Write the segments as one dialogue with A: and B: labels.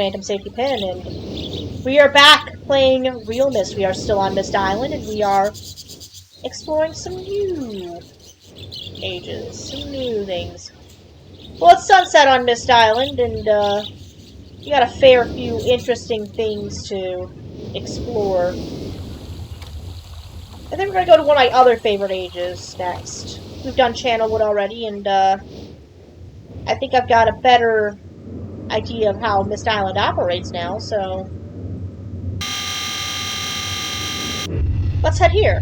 A: Phantom Safety Pin, and we are back playing realMYST. We are still on Myst Island, and we are exploring some new ages, some new things. Well, it's sunset on Myst Island, and you got a fair few interesting things to explore. I think we're gonna go to one of my other favorite ages next. We've done Channelwood already, and I think I've got a better idea of how Myst Island operates now, so let's head here.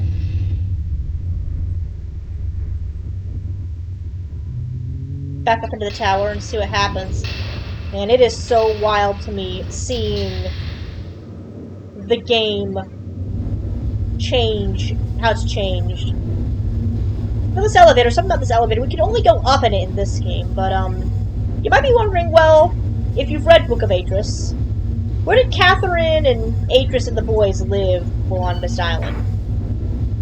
A: Back up into the tower and see what happens. Man, it is so wild to me seeing the game change, how it's changed. For this elevator, something about this elevator, we can only go up in it in this game, but you might be wondering, well, if you've read Book of Atris, where did Catherine and Atris and the boys live while on Myst Island?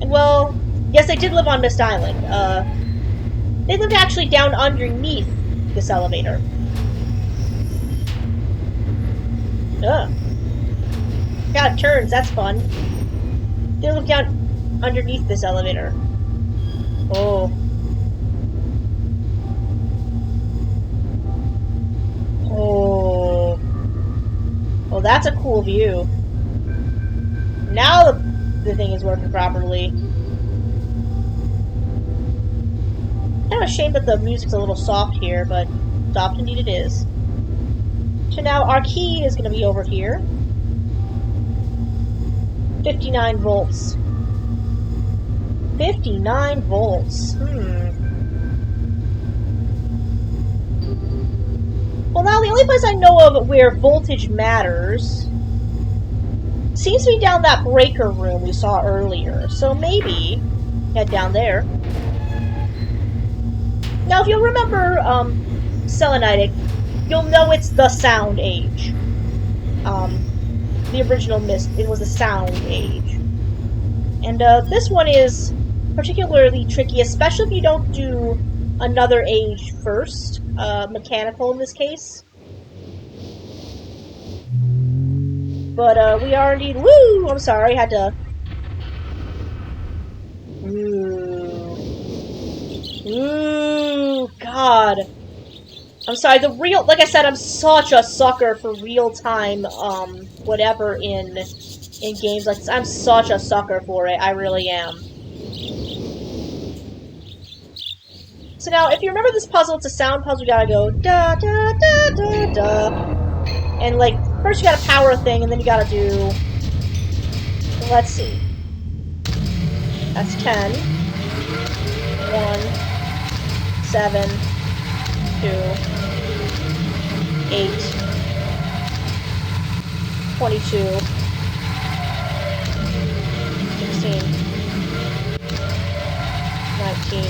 A: And well, yes, they did live on Myst Island. They lived actually down underneath this elevator. Ugh. God, it turns, that's fun. They lived down underneath this elevator. Oh. Oh. Well, that's a cool view. Now the thing is working properly. Kind of a shame that the music's a little soft here, but soft indeed it is. So now our key is going to be over here. 59 volts. 59 volts. Well, now the only place I know of where voltage matters seems to be down that breaker room we saw earlier. So maybe head down there. Now, if you'll remember Selenitic, you'll know it's the Sound Age. The original Myst, it was the Sound Age. And this one is particularly tricky, especially if you don't do another age first. Mechanical in this case. But we are indeed... Woo! I'm sorry, I had to... Ooh, God. I'm sorry, like I said, I'm such a sucker for real-time, whatever in games like this. I'm such a sucker for it, I really am. So now, if you remember this puzzle, it's a sound puzzle, you gotta go da da da da da. And, like, first you gotta power a thing, and then you gotta do... Let's see. That's 10. 1, 7, 2, 8, 22, 16, 19,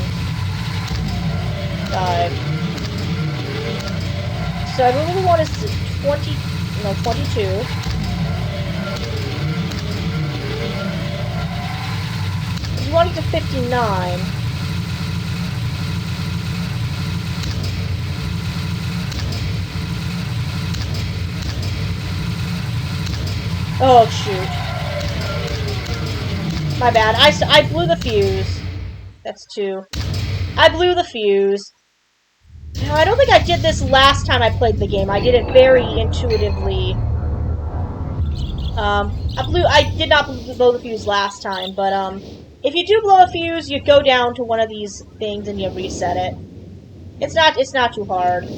A: 5. So I believe the one is 22. You want it to 59. Oh, shoot. My bad. I blew the fuse. That's 2. I blew the fuse. Now, I don't think I did this last time I played the game. I did it very intuitively. I did not blow the fuse last time, but, if you do blow a fuse, you go down to one of these things and you reset it. It's not too hard.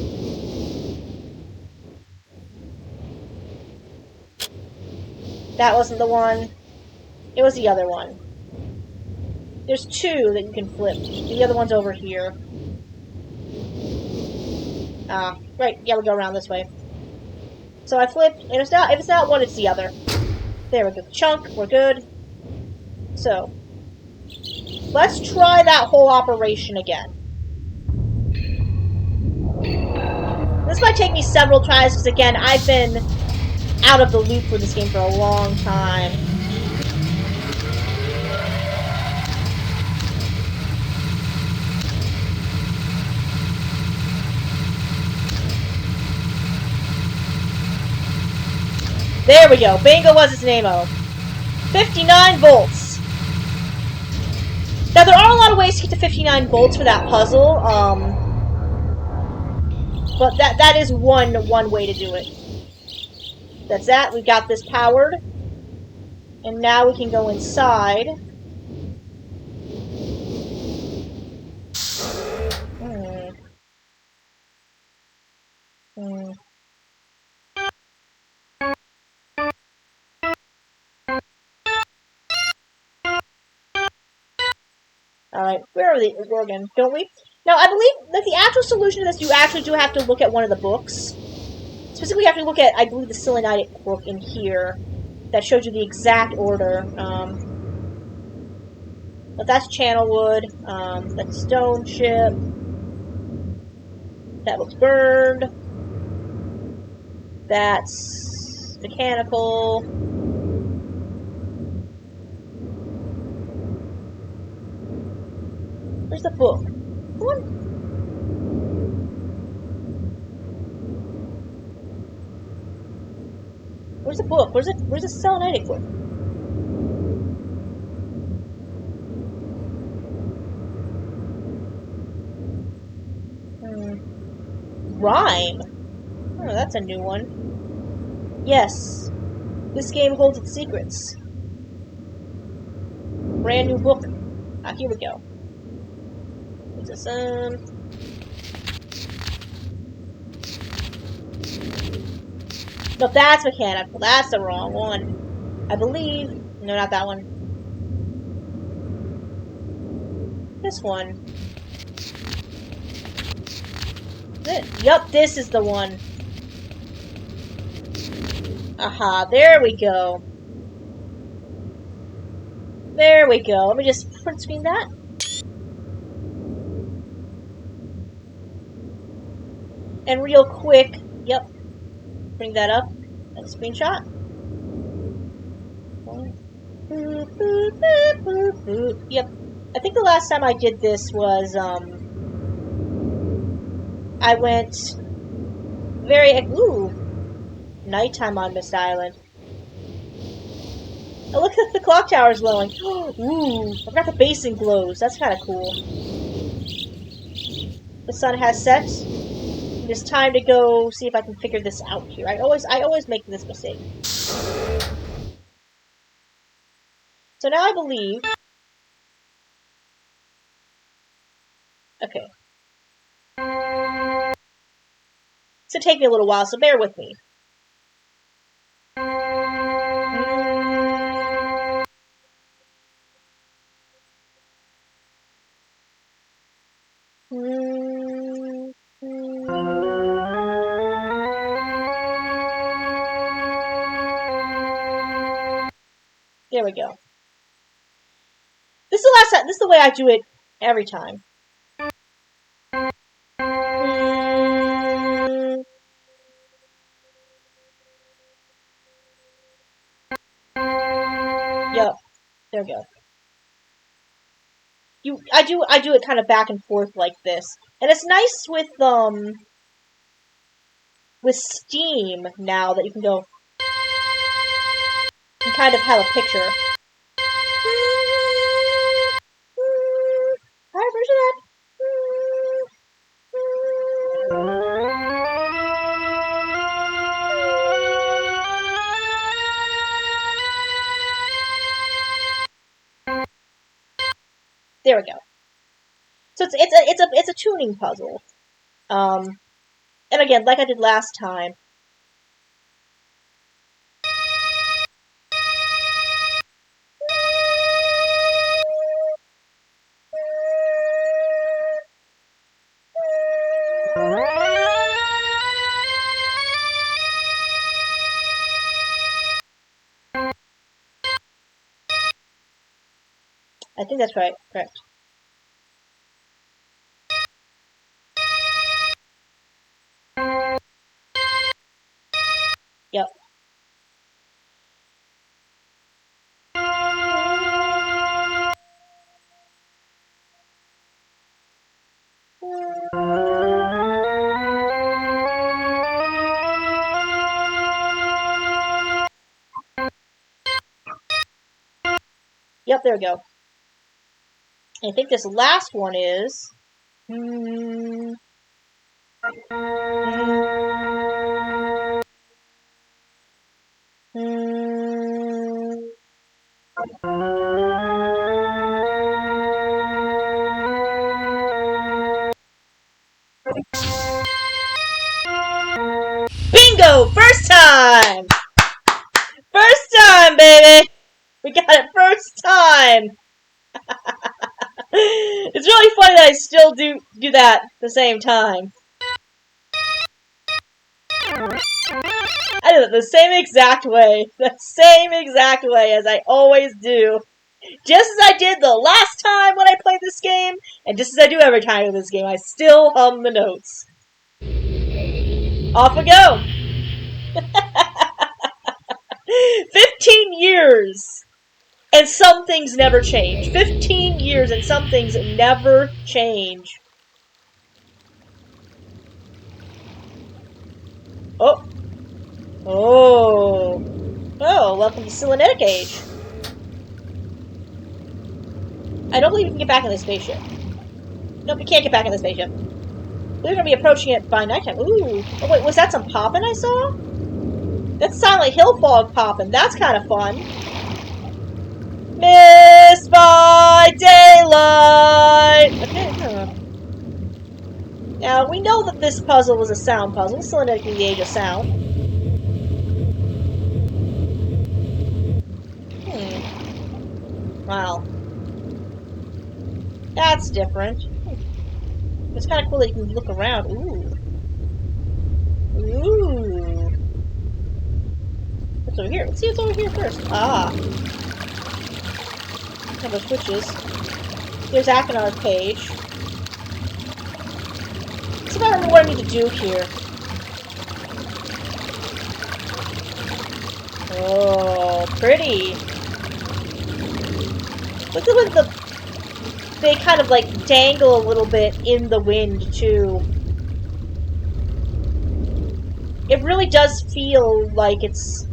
A: That wasn't the one. It was the other one. There's 2 that you can flip. The other one's over here. Right. Yeah, we'll go around this way. So I flipped, and if it's not one, it's the other. There we go. Chunk, we're good. So, let's try that whole operation again. This might take me several tries, because again, I've been out of the loop for this game for a long time. There we go. Bingo was its name-o. 59 volts. Now, there are a lot of ways to get to 59 volts for that puzzle, but that is one way to do it. That's that. We got this powered. And now we can go inside. Hmm. Hmm. Alright, where are the organ? Don't we? Now, I believe that the actual solution to this, you actually do have to look at one of the books. Specifically, you have to look at, I believe, the Selenitic book in here. That shows you the exact order. But that's Channelwood. That's Stone Ship. That looks burned. That's Mechanical. Where's the book? Come on. Where's the book? Where's the Selenitic book? Rhyme? Oh, that's a new one. Yes. This game holds its secrets. Brand new book. Ah, here we go. What's this? No, that's Mechanical. That's the wrong one. I believe. No, not that one. This one. Yup, this is the one. Aha, there we go. There we go. Let me just print screen that. And real quick, yep, bring that up. And a screenshot. Yep. I think the last time I did this was, I went nighttime on Myst Island. Oh, look at the clock tower's glowing. Ooh, I forgot the basin glows. That's kind of cool. The sun has set. It's time to go see if I can figure this out here. I always make this mistake. So now I believe. Okay. It's gonna take me a little while, so bear with me. There we go. This is the last time. This is the way I do it every time. Yep. There we go. I do it kind of back and forth like this, and it's nice with Steam now that you can go and kind of have a picture. Hi, version that. There we go. So it's a tuning puzzle. And again, like I did last time. I think that's right. Correct. Yep. Yep, there we go. And I think this last one is... Bingo! First time! First time, baby! We got it first time! It's really funny that I still do that at the same time. I did it the same exact way. The same exact way as I always do. Just as I did the last time when I played this game, and just as I do every time in this game, I still hum the notes. Off we go! 15 years! And some things never change. 15 years and some things never change. Oh. Oh. Oh, welcome to Cybernetic Age. I don't believe you can get back in this spaceship. Nope, you can't get back in the spaceship. We're gonna be approaching it by nighttime. Ooh. Oh wait, was that some poppin' I saw? That's Silent Hill fog poppin'. That's kind of fun. Myst by daylight! Okay, Now, we know that this puzzle was a sound puzzle, Cybernetic in the Age of Sound. Wow. That's different. It's kind of cool that you can look around. Ooh. Ooh. What's over here? Let's see what's over here first. Ah. Have those switches. There's Akinar's page. Let's see if I remember what I need to do here. Oh, pretty. Look at they kind of like dangle a little bit in the wind too. It really does feel like it's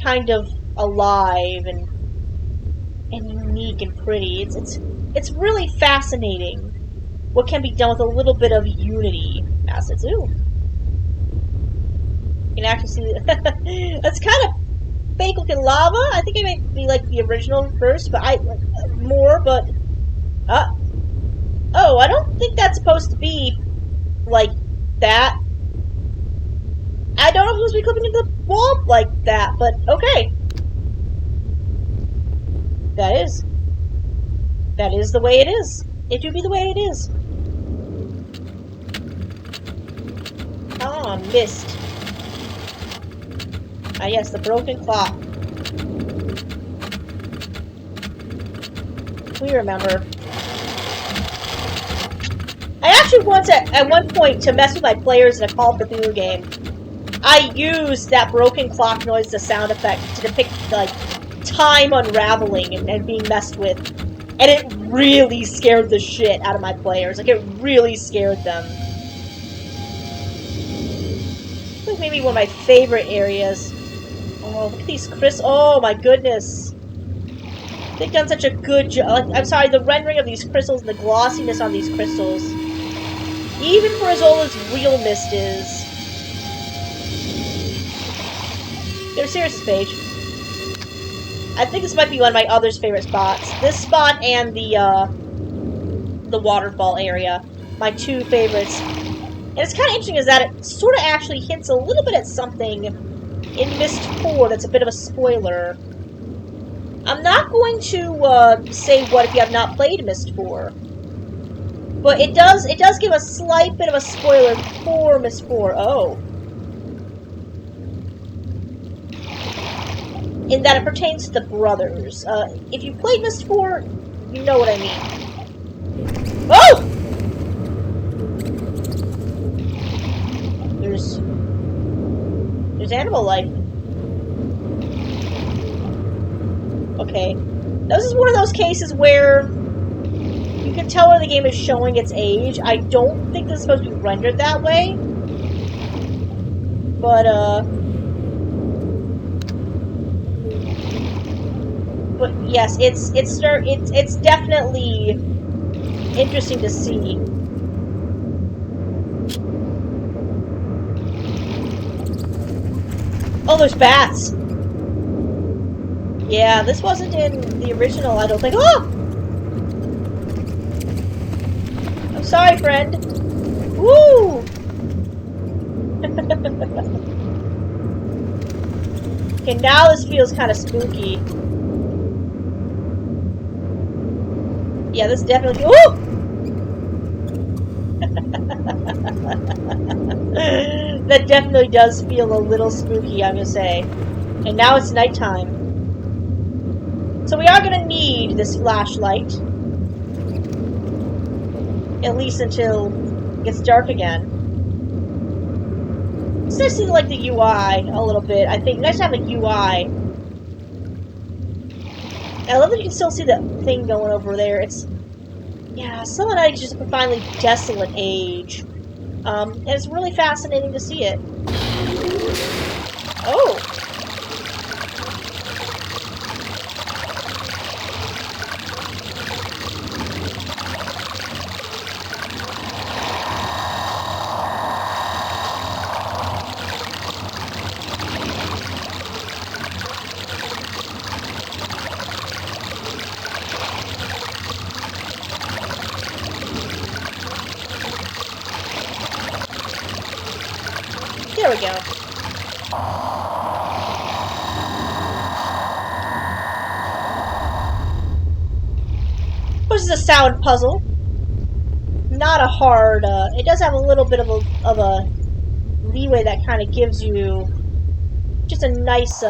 A: kind of alive and unique and pretty. It's really fascinating what can be done with a little bit of Unity assets. Ooh. You can actually see that's kind of fake looking lava. I think it might be like the original first, but oh, I don't think that's supposed to be like that. I don't know if it's supposed to be clipping into the wall like that, but okay. That is the way it is. It do be the way it is. Ah, Myst. Ah, yes, the broken clock. We remember. I actually wanted at one point to mess with my players in a Call of Cthulhu game. I used that broken clock noise as a sound effect to depict like time unraveling and being messed with, and it really scared the shit out of my players. Like it really scared them. It's like maybe one of my favorite areas. Oh, look at these crystals. Oh my goodness. They've done such a good job. Like, I'm sorry, the rendering of these crystals and the glossiness on these crystals. Even for as old as realMYST is. Get a serious page. I think this might be one of my other's favorite spots. This spot and the waterfall area. My two favorites. And it's kind of interesting is that it sort of actually hints a little bit at something in Myst 4 that's a bit of a spoiler. I'm not going to say what if you have not played Myst 4. But it does give a slight bit of a spoiler for Myst 4. Oh. In that it pertains to the brothers. If you played Myst 4, you know what I mean. Oh! There's animal life. Okay. This is one of those cases where you can tell where the game is showing its age. I don't think this is supposed to be rendered that way. But, But yes, it's definitely interesting to see. Oh, there's bats. Yeah, this wasn't in the original, I don't think. Oh! I'm sorry, friend. Woo! Okay, now this feels kind of spooky. Yeah, this definitely. Woo! That definitely does feel a little spooky, I'm gonna say. And now it's nighttime. So we are gonna need this flashlight. At least until it gets dark again. It's nice to see, like, the UI a little bit. I think nice to have a UI. I love that you can still see the thing going over there. It's, yeah, Silent Night is just a profoundly desolate age. And it's really fascinating to see it. Oh! There we go. This is a sound puzzle. Not a hard, it does have a little bit of a leeway that kind of gives you just a nice,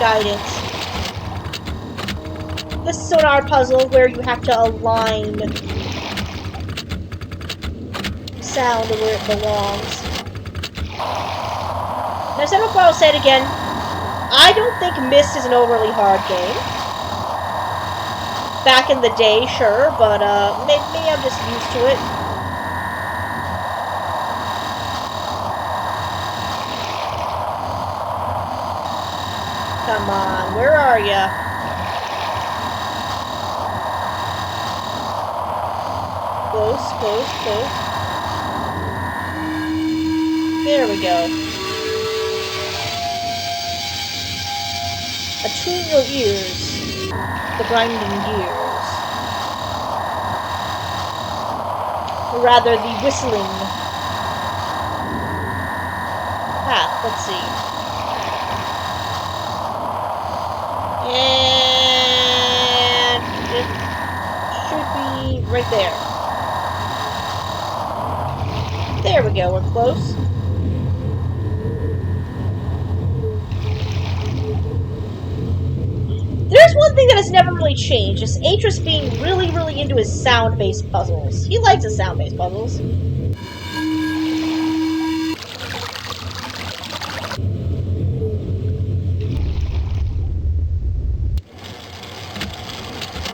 A: guidance. This is sonar puzzle where you have to align sound where it belongs. Now, I said before, I'll say it again. I don't think Myst is an overly hard game. Back in the day, sure, but maybe I'm just used to it. Come on, where are ya? Close, close, close. There we go. Attune your ears. The grinding gears. Or rather, the whistling. Let's see. And it should be right there. There we go, we're close. There's one thing that has never really changed, is Atris being really, really into his sound-based puzzles. He likes his sound-based puzzles.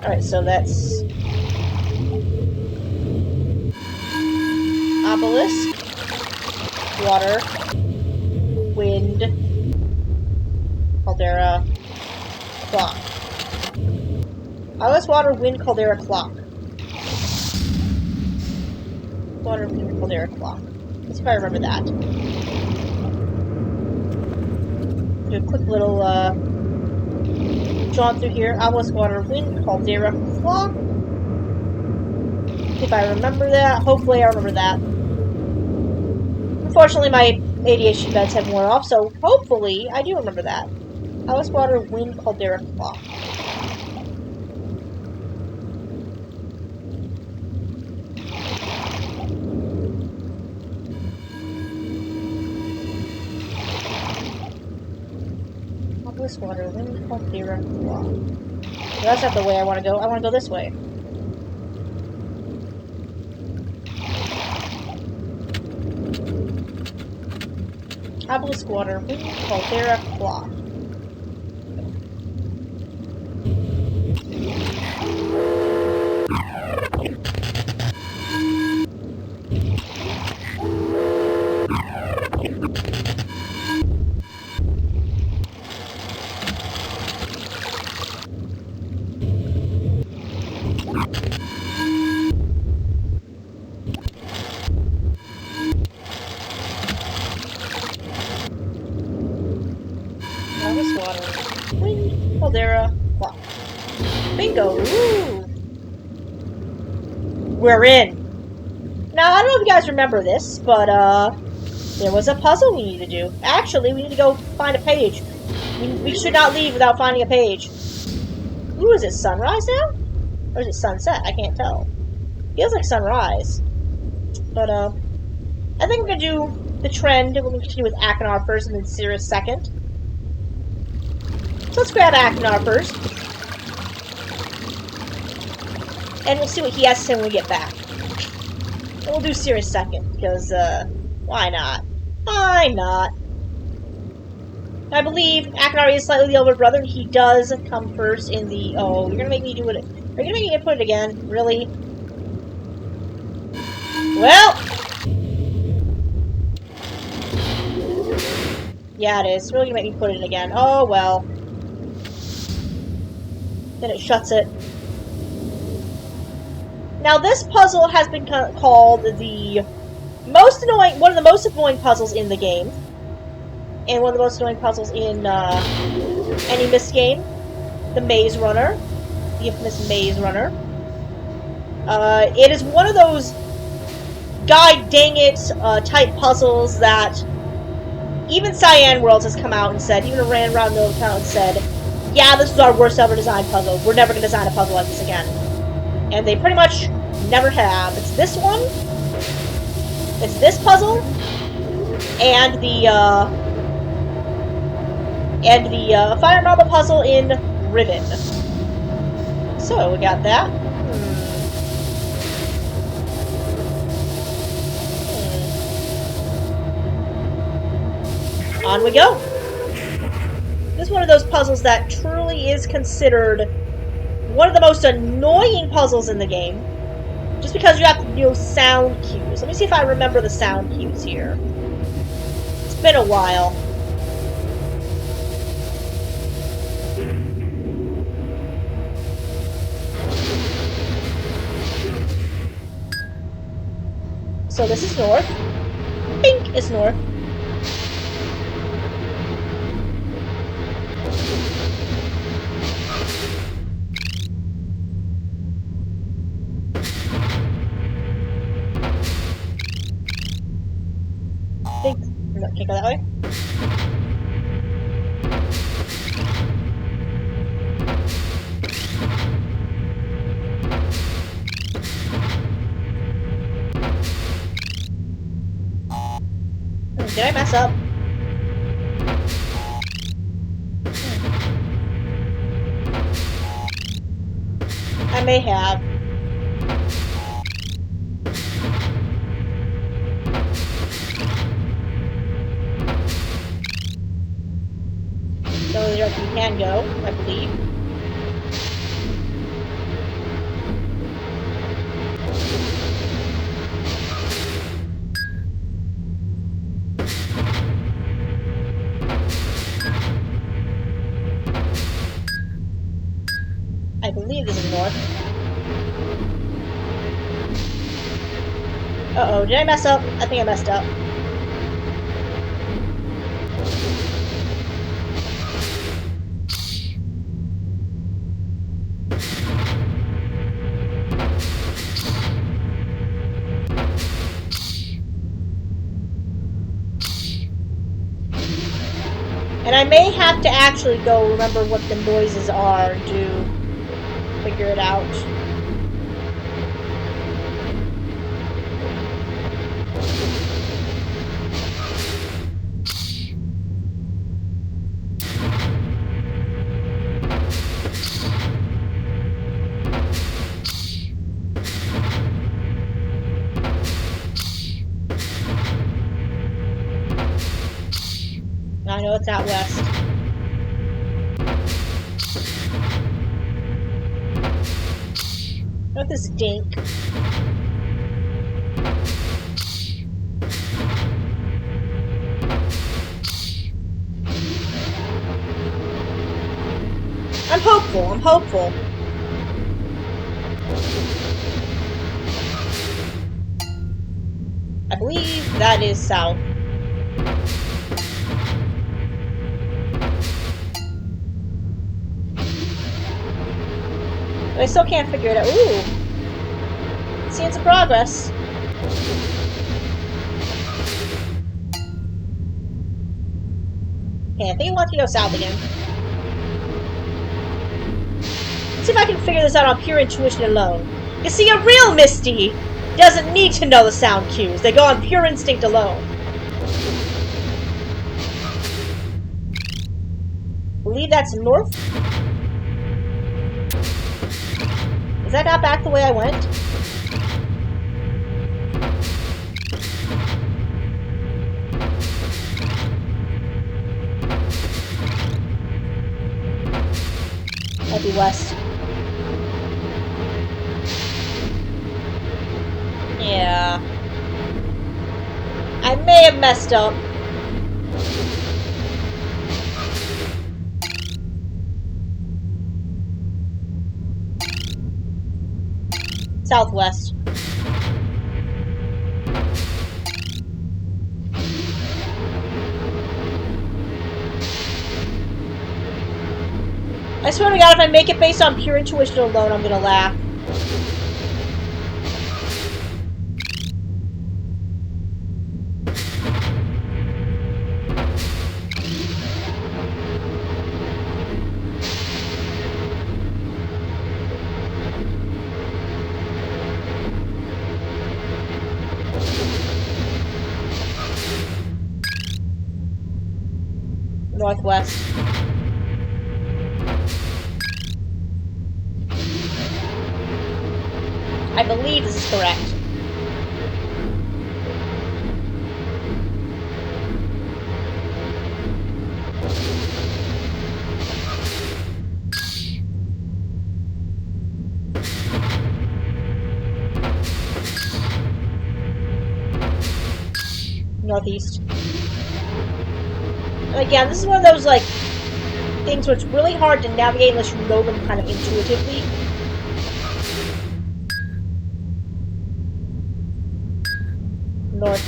A: Alright, so that's obelisk, water, wind, caldera, clock. Obelisk, water, wind, caldera, clock. Water, wind, caldera, clock. Let's see if I remember that. Do a quick little jaunt through here. Obelisk, water, wind, caldera, clock. If I remember that. Hopefully I remember that. Unfortunately, my ADHD meds have worn off, so hopefully I do remember that. Obelisk, water, wind, caldera, clock. Obelisk, water, wind, caldera, clock. Well, that's not the way I want to go. I want to go this way. Obelisk, water, wind, caldera, clock. watering. Wind, caldera, clock. Bingo! Woo! We're in! Now, I don't know if you guys remember this, but, there was a puzzle we need to do. Actually, we need to go find a page. We should not leave without finding a page. Ooh, is it sunrise now? Or is it sunset? I can't tell. Feels like sunrise. But, I think we're gonna do the trend. We're gonna continue with Akinar first and then Cirrus second. So let's grab Akinar first. And we'll see what he has to say when we get back. And we'll do Cirrus second, because, why not? Why not? I believe Akinar is slightly the older brother. He does come first in the... Oh, you're gonna make me do it... Are you gonna make me input it again? Really? Well! Yeah, it is. It's really gonna make me put it in again. Oh, well. Then it shuts it. Now, this puzzle has been called the most annoying... One of the most annoying puzzles in the game. And one of the most annoying puzzles in any Myst game. The Maze Runner. The infamous Maze Runner. It is one of those god dang it type puzzles that even Cyan Worlds has come out and said, even a ran around the account and said, yeah, this is our worst ever designed puzzle. We're never going to design a puzzle like this again. And they pretty much never have. It's this one. It's this puzzle. And the Fire Marble puzzle in Ribbon. So, we got that. On we go! This is one of those puzzles that truly is considered one of the most annoying puzzles in the game. Just because you have to do sound cues. Let me see if I remember the sound cues here. It's been a while. So this is north. Pink is north. Pink. No, can't go that way. Did I mess up? I may have. So the direction you can go, I believe. I believe this is north. Uh-oh, did I mess up? I think I messed up. And I may have to actually go remember what the noises are to figure it out. I know it's out west. What this dink? I'm hopeful, I'm hopeful. I believe that is south. But I still can't figure it out. Ooh! Seeing some progress. Okay, I think it wants me to go south again. Let's see if I can figure this out on pure intuition alone. You see, a real Misty doesn't need to know the sound cues. They go on pure instinct alone. I believe that's north. Is that not back the way I went? Might be west. Yeah. I may have messed up. Southwest. I swear to God, if I make it based on pure intuition alone, I'm gonna laugh. Northwest. I believe this is correct. Northeast. And again, this is one of those, like, things where it's really hard to navigate unless you know them kind of intuitively. North.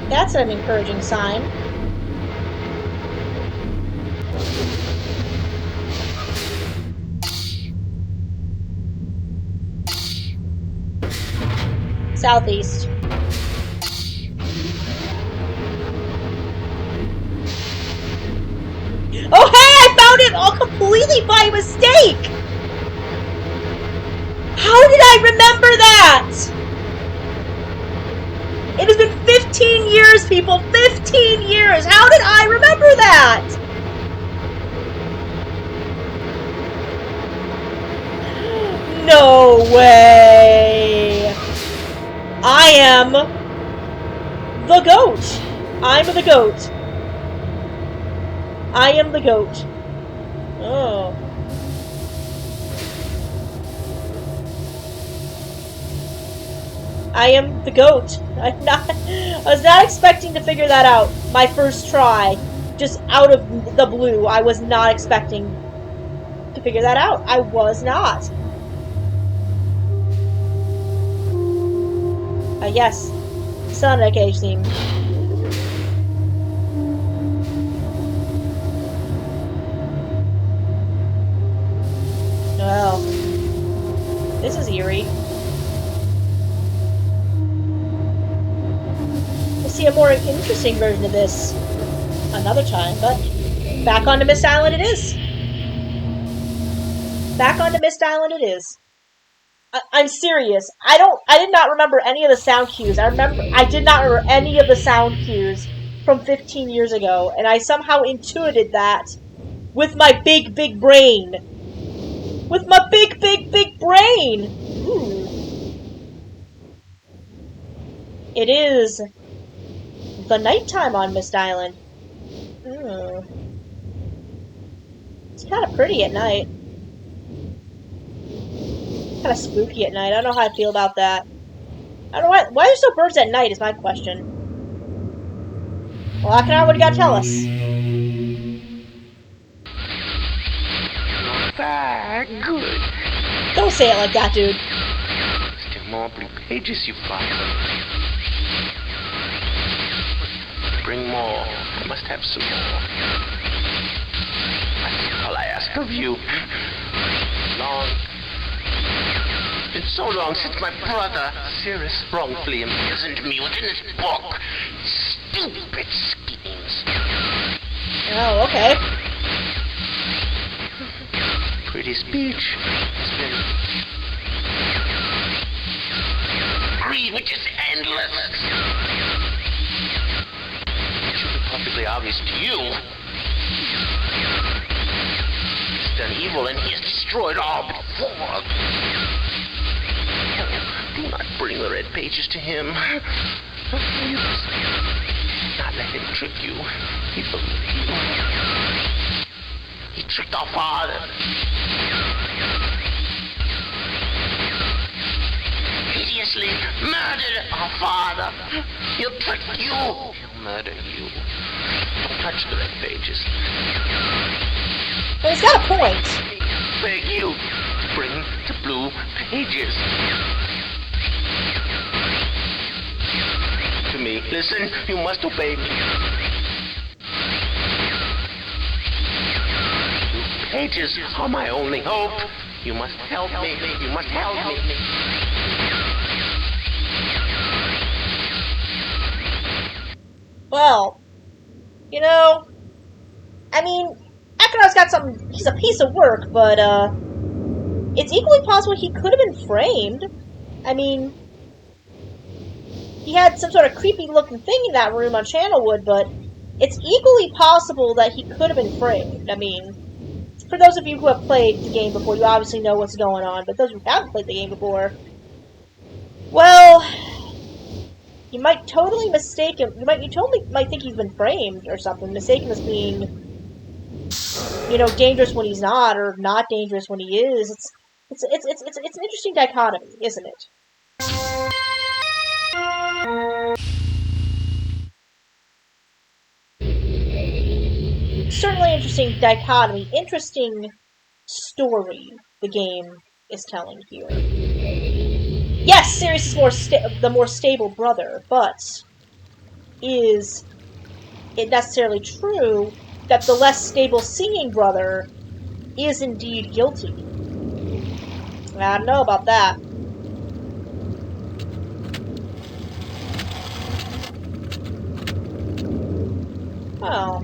A: That's an encouraging sign. Southeast. Oh hey! I found it all completely by mistake! How did I remember that? It has been 15 years, people! 15 years! How did I remember that? No way! I am the goat. I'm the goat. I am the goat. Oh. I am the goat. I was not expecting to figure that out. My first try. Just out of the blue. I was not expecting to figure that out. I was not. Yes. Sonic Age theme. Well. This is eerie. We'll see a more interesting version of this another time, but back onto Myst Island it is. Back onto Myst Island it is. I'm serious. I did not remember any of the sound cues. I did not remember any of the sound cues from 15 years ago, and I somehow intuited that with my big, big brain. With my big, big, big brain! Ooh. It is the nighttime on Myst Island. It's kind of pretty at night. Kind of spooky at night. I don't know how I feel about that. I don't know why are there still birds at night is my question. Well, what do you gotta tell us?
B: Good.
A: Don't say it like that, dude.
B: Still more blue pages you find. Bring more. I must have some more. That's all I ask of you. It's been so long since my brother, Cirrus, wrongfully imprisoned me within this book. Stupid schemes.
A: Oh, okay.
B: Pretty speech has been greed, which is endless. It should be perfectly obvious to you. He's done evil and he has destroyed all before. Do not bring the red pages to him. You must not let him trick you. He believed you. He tricked our father. Hideously murdered our father. He'll trick you. He'll murder you. Don't touch the red pages.
A: Well, he's got a point.
B: I beg you to bring the blue pages. To me, listen, you must obey me. Blue pages are my only hope. You must help me. You must help me.
A: Well, you know, I mean, Akonar's got some. He's a piece of work, but it's equally possible he could have been framed. I mean, he had some sort of creepy-looking thing in that room on Channelwood, but it's equally possible that he could have been framed. I mean, for those of you who have played the game before, you obviously know what's going on, but those who haven't played the game before, well, you might totally mistake him. You totally might think he's been framed or something, mistake him as being, you know, dangerous when he's not, or not dangerous when he is. It's an interesting dichotomy, isn't it? Certainly interesting dichotomy, interesting story the game is telling here. Yes, Sirius is the more stable brother, but is it necessarily true that the less stable seeing brother is indeed guilty? I don't know about that. Oh.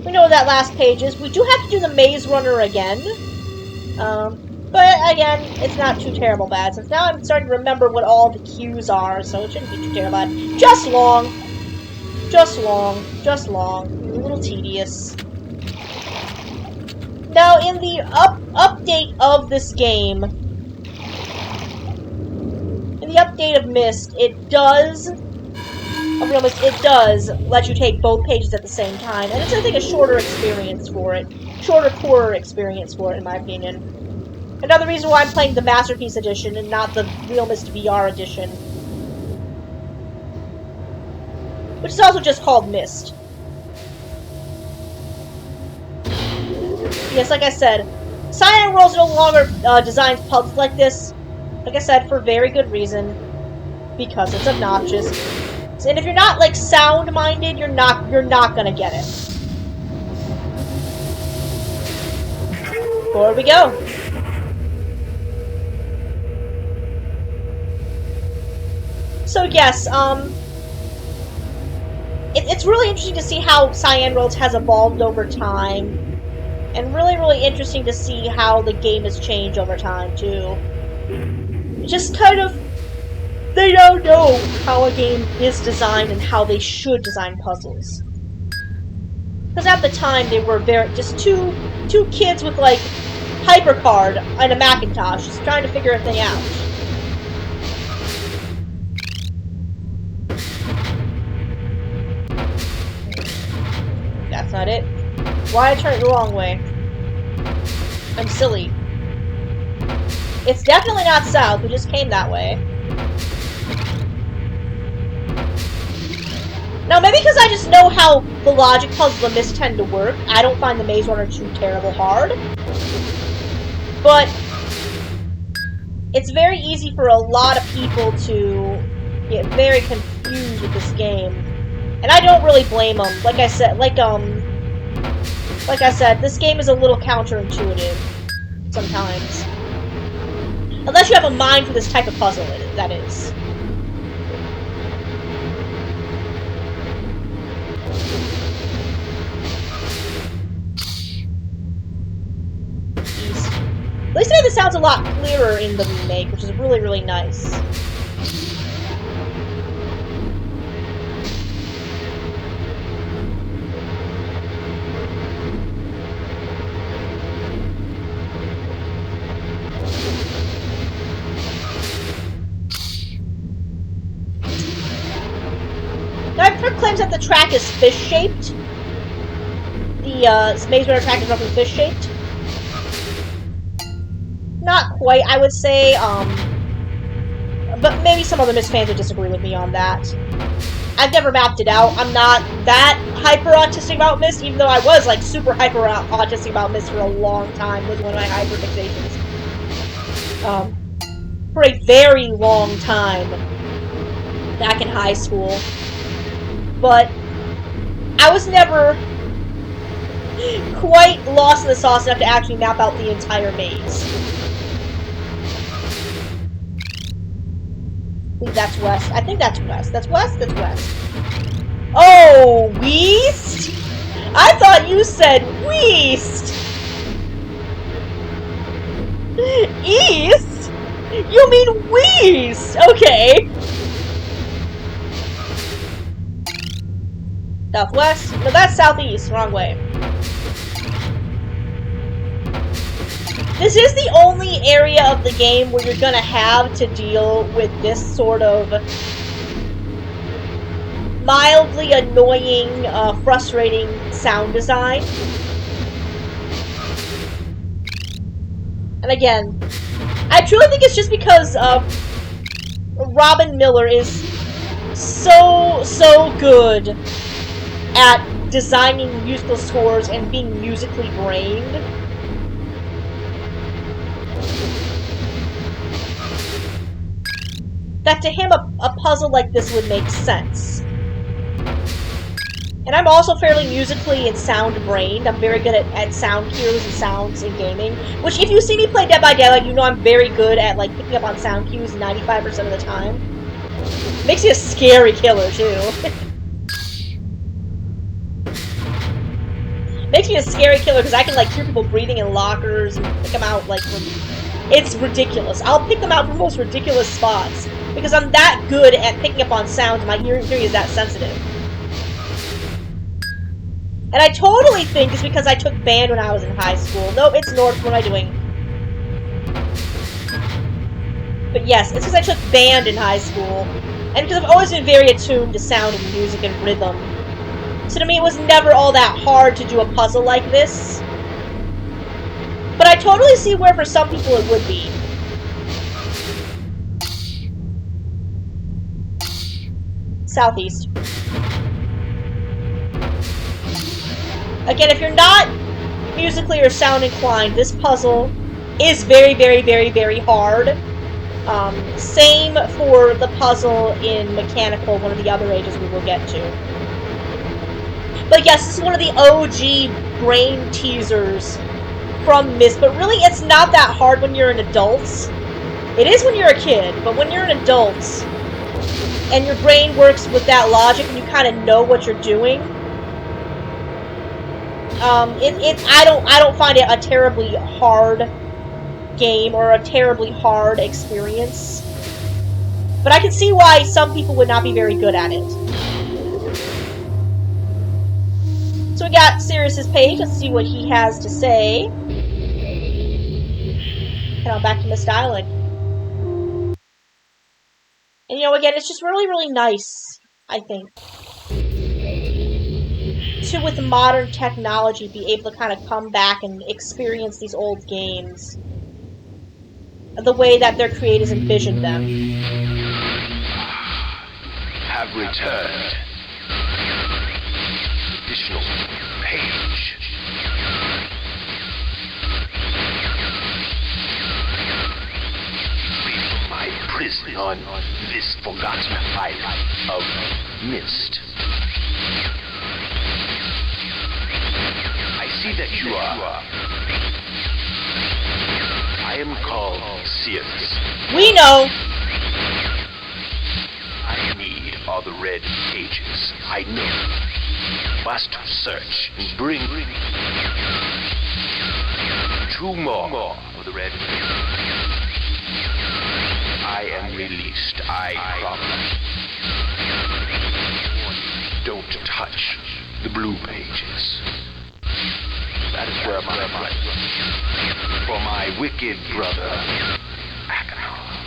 A: We know that last page is. We do have to do the Maze Runner again. But again, it's not too terrible bad, since now I'm starting to remember what all the cues are, so it shouldn't be too terrible bad. Just long. Just long. Just long. A little tedious. Now, in the update of this game, in the update of Myst, it does let you take both pages at the same time, and it's, I think, a shorter experience for it. Shorter, poorer experience for it, in my opinion. Another reason why I'm playing the Masterpiece Edition and not the realMYST VR Edition. Which is also just called Myst. Yes, like I said, Cyan Worlds no longer designs puzzles like this. Like I said, for very good reason. Because it's obnoxious. And if you're not, like, sound-minded, you're not gonna get it. Forward we go. So yes, it's really interesting to see how Cyan Worlds has evolved over time. And really, really interesting to see how the game has changed over time, too. Just kind of, they don't know how a game is designed and how they should design puzzles. Because at the time, they were just two kids with, like, HyperCard and a Macintosh, just trying to figure everything out. That's not it. Why I turned it the wrong way? I'm silly. It's definitely not south, we just came that way. Now, maybe because I just know how the logic puzzles of Myst tend to work, I don't find the Maze Runner too terrible hard. But it's very easy for a lot of people to get very confused with this game And I don't really blame them. Like I said, this game is a little counterintuitive sometimes. Unless you have a mind for this type of puzzle, that is. At least the sound's a lot clearer in the remake, which is really, really nice. Now, I've heard claims that the track is fish-shaped. The Maze Runner track is roughly fish-shaped. Not quite, I would say, but maybe some other Myst fans would disagree with me on that. I've never mapped it out. I'm not that hyper-autistic about Myst, even though I was, like, super hyper-autistic about Myst for a long time. It was one of my hyper-fixations. For a very long time, back in high school. But I was never quite lost in the sauce enough to actually map out the entire maze. I think that's west. I think that's west. That's west? That's west. Oh, Myst? I thought you said Myst! East? You mean Myst! Okay. Southwest? No, that's southeast. Wrong way. This is the only area of the game where you're gonna have to deal with this sort of mildly annoying, frustrating sound design. And again, I truly think it's just because Robin Miller is so good at designing musical scores and being musically brained. That to him, a puzzle like this would make sense. And I'm also fairly musically and sound-brained. I'm very good at sound cues and sounds in gaming. Which, if you see me play Dead by Daylight, you know I'm very good at, like, picking up on sound cues 95% of the time. Makes you a scary killer, too. Makes me a scary killer because I can, like, hear people breathing in lockers and pick them out, like, from... It's ridiculous. I'll pick them out from the most ridiculous spots. Because I'm that good at picking up on sounds, my hearing is that sensitive. And I totally think it's because I took band when I was in high school. Nope, it's North. What am I doing? But yes, it's because I took band in high school. And because I've always been very attuned to sound and music and rhythm. So to me, it was never all that hard to do a puzzle like this. But I totally see where for some people it would be. Southeast. Again, if you're not musically or sound inclined, this puzzle is very, very, very, very hard. Same for the puzzle in Mechanical, one of the other ages we will get to. But yes, this is one of the OG brain teasers from Myst, but really it's not that hard when you're an adult. It is when you're a kid, but when you're an adult, and your brain works with that logic, and you kind of know what you're doing, I don't find it a terribly hard game or a terribly hard experience. But I can see why some people would not be very good at it. So we got Sirius's page. Let's see what he has to say. Head on back to Myst Island. And you know, again, it's just really, really nice, I think, to, with modern technology, be able to kind of come back and experience these old games the way that their creators envisioned them.
B: Have returned. Additional page. Leave my prison on this forgotten island of Myst. I see that you are. I am called Sirius.
A: We know.
B: I need all the red pages. I know. Must search and bring 2 more of the red pages. I am released. I promise. Don't touch the blue pages. That is where my right for my wicked brother, Acheron.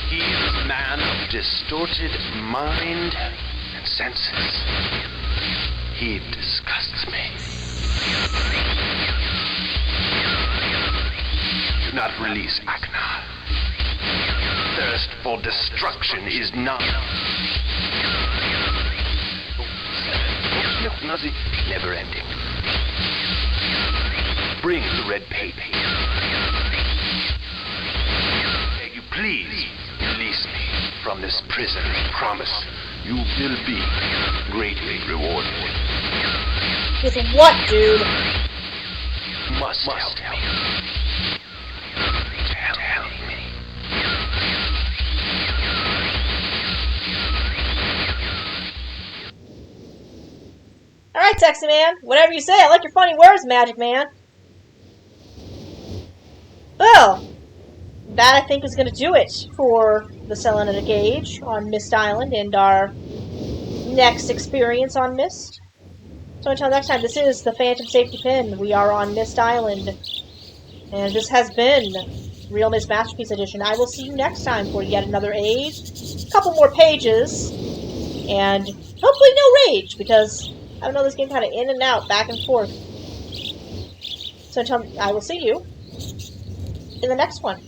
B: He is a man of distorted mind and senses. He disgusts me. Do not release Acheron. Thirst for destruction is not. Never ending. Bring the red paper. Beg you please release me from this prison. Promise you will be greatly rewarded.
A: With what, dude?
B: Must help me. Help me.
A: Alright, sexy man. Whatever you say. I like your funny words, Magic Man. Well, that I think is going to do it for the Selenita Gauge on Myst Island and our next experience on Myst. So until next time, this is the Phantom Safety Pin. We are on Myst Island. And this has been realMYST Masterpiece Edition. I will see you next time for yet another age, a couple more pages, and hopefully no rage, because I don't know, this game kind of in and out, back and forth. So until I will see you in the next one.